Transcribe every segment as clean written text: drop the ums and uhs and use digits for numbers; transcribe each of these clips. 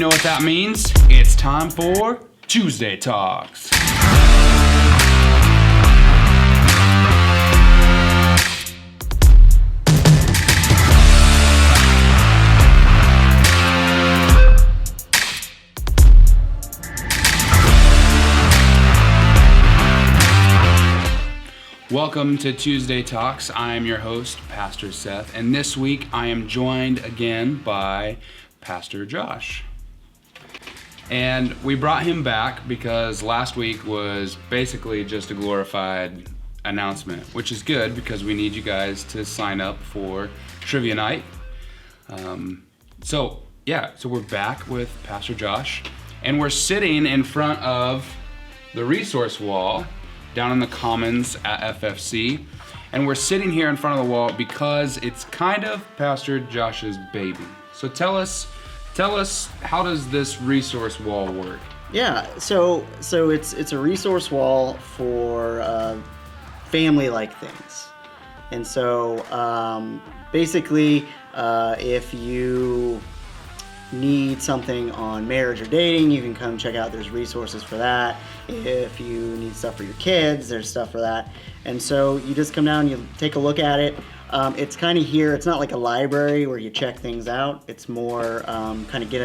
know what that means? It's time for Tuesday Talks. Welcome to Tuesday Talks. I am your host, Pastor Seth, and this week I am joined again by Pastor Josh. And we brought him back because last week was basically just a glorified announcement, which is good because we need you guys to sign up for Trivia Night. So we're back with Pastor Josh, and we're sitting in front of the resource wall down in the Commons at FFC. And we're sitting here in front of the wall because it's kind of Pastor Josh's baby. So tell us, how does this resource wall work? Yeah, so it's a resource wall for family-like things. And so basically, if you need something on marriage or dating, you can come check out. There's resources for that. If you need stuff for your kids, there's stuff for that. And so you just come down, you take a look at it. It's kind of here. It's not like a library where you check things out. It's more kind of get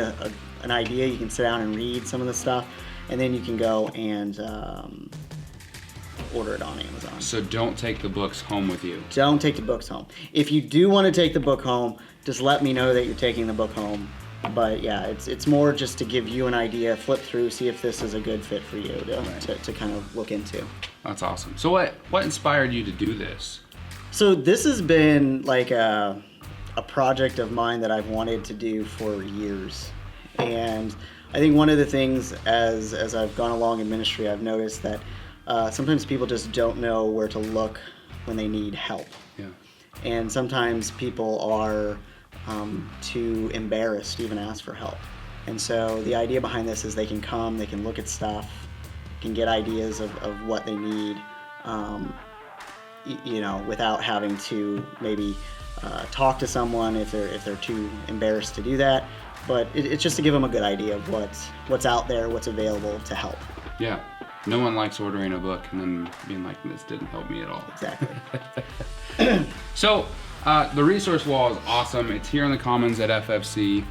an idea. You can sit down and read some of the stuff, and then you can go and order it on Amazon. So don't take the books home with you. Don't take the books home. If you do want to take the book home, just let me know that you're taking the book home. But yeah, it's more just to give you an idea, flip through, see if this is a good fit for you to kind of look into. That's awesome. So what inspired you to do this? So this has been like a project of mine that I've wanted to do for years. And I think one of the things as I've gone along in ministry, I've noticed that sometimes people just don't know where to look when they need help. Yeah. And sometimes people are too embarrassed to even ask for help. And so the idea behind this is they can come, they can look at stuff, can get ideas of what they need, without having to maybe talk to someone if they're too embarrassed to do that. But it's just to give them a good idea of what's out there, what's available to help. Yeah. No one likes ordering a book and then being like, this didn't help me at all. Exactly. So, the resource wall is awesome. It's here in the Commons at FFC.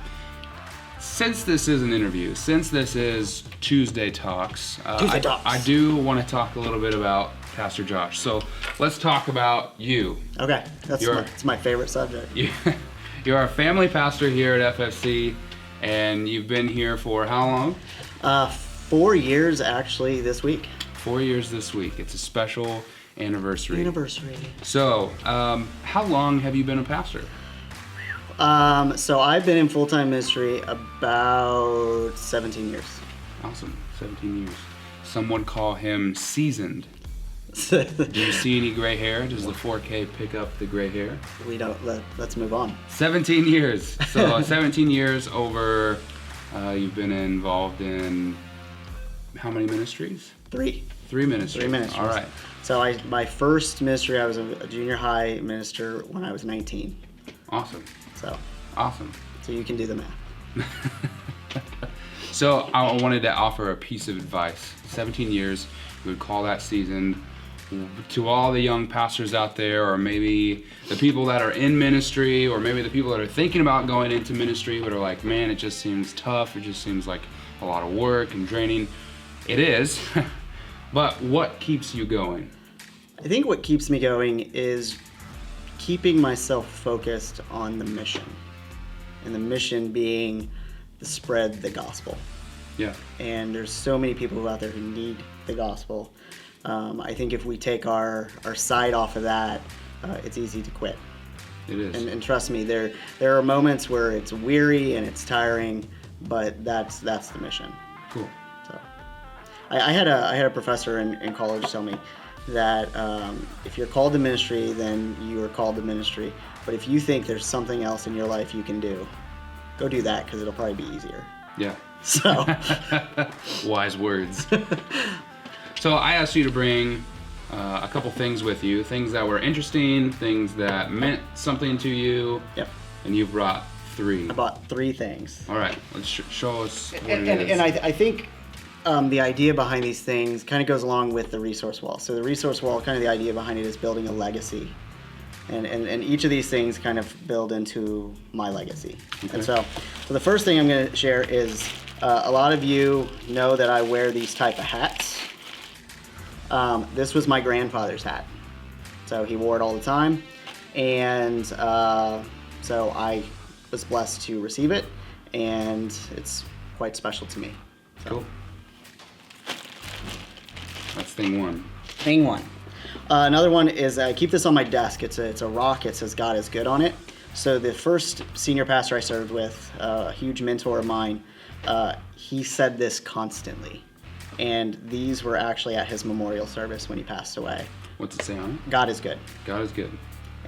Since this is an interview, since this is Tuesday Talks, I do want to talk a little bit about Pastor Josh. So let's talk about you. Okay, it's my favorite subject. You're a family pastor here at FFC, and you've been here for how long? 4 years actually this week. 4 years this week. It's a special anniversary. So, how long have you been a pastor? So I've been in full-time ministry about 17 years. Awesome, 17 years. Some would call him seasoned. Do you see any gray hair? Does the 4K pick up the gray hair? We don't. Let's move on. 17 years. So 17 years over, you've been involved in how many ministries? Three. Three ministries. All right. So my first ministry, I was a junior high minister when I was 19. Awesome. So you can do the math. So I wanted to offer a piece of advice. 17 years, we would call that seasoned. To all the young pastors out there, or maybe the people that are in ministry, or maybe the people that are thinking about going into ministry but are like, man, it just seems tough. It just seems like a lot of work and draining. It is. But what keeps you going? I think what keeps me going is keeping myself focused on the mission. And the mission being to spread the gospel. Yeah. And there's so many people out there who need the gospel. I think if we take our sight off of that, it's easy to quit. It is. And trust me, there are moments where it's weary and it's tiring, but that's the mission. Cool. So, I had a professor in college tell me that if you're called to ministry, then you are called to ministry. But if you think there's something else in your life you can do, go do that because it'll probably be easier. Yeah. So. Wise words. So I asked you to bring a couple things with you, things that were interesting, things that meant something to you. Yep. And you brought 3. I bought 3 things. All right, let's show us what And, it is. and I think the idea behind these things kind of goes along with the resource wall. So the resource wall, kind of the idea behind it is building a legacy. And each of these things kind of build into my legacy. Okay. And so the first thing I'm going to share is a lot of you know that I wear these type of hats. This was my grandfather's hat. So he wore it all the time. And so I was blessed to receive it. And it's quite special to me. So. Cool. That's thing 1. Thing 1. Another one is I keep this on my desk. It's a rock. It says God is good on it. So the first senior pastor I served with, a huge mentor of mine, he said this constantly. And these were actually at his memorial service when he passed away. What's it say on it? God is good. God is good.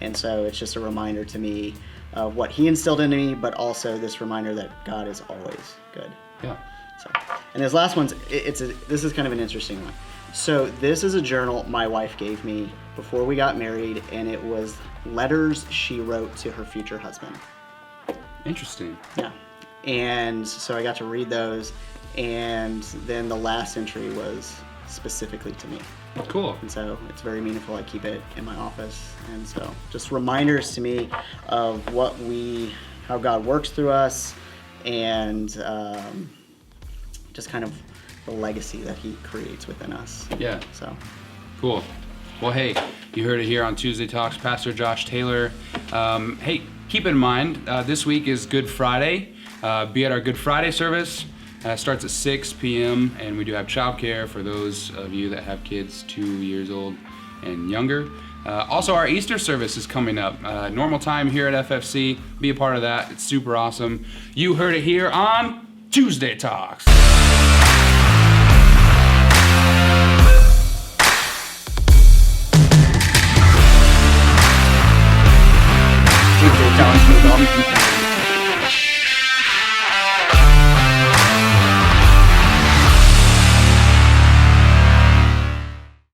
And so it's just a reminder to me of what he instilled into me, but also this reminder that God is always good. Yeah. So, and this last one's, this is kind of an interesting one. So this is a journal my wife gave me before we got married, and it was letters she wrote to her future husband. Interesting. Yeah. And so I got to read those, and then the last entry was specifically to me. Cool. And so it's very meaningful. I keep it in my office. And so just reminders to me of how God works through us, and just kind of the legacy that he creates within us. Yeah. So Cool. Well, hey, you heard it here on Tuesday Talks, Pastor Josh Taylor. Hey, keep in mind, this week is Good Friday. Be at our Good Friday service. Starts at 6 p.m. and we do have childcare for those of you that have kids 2 years old and younger. Also, our Easter service is coming up. Normal time here at FFC. Be a part of that. It's super awesome. You heard it here on Tuesday Talks. Tuesday Talks.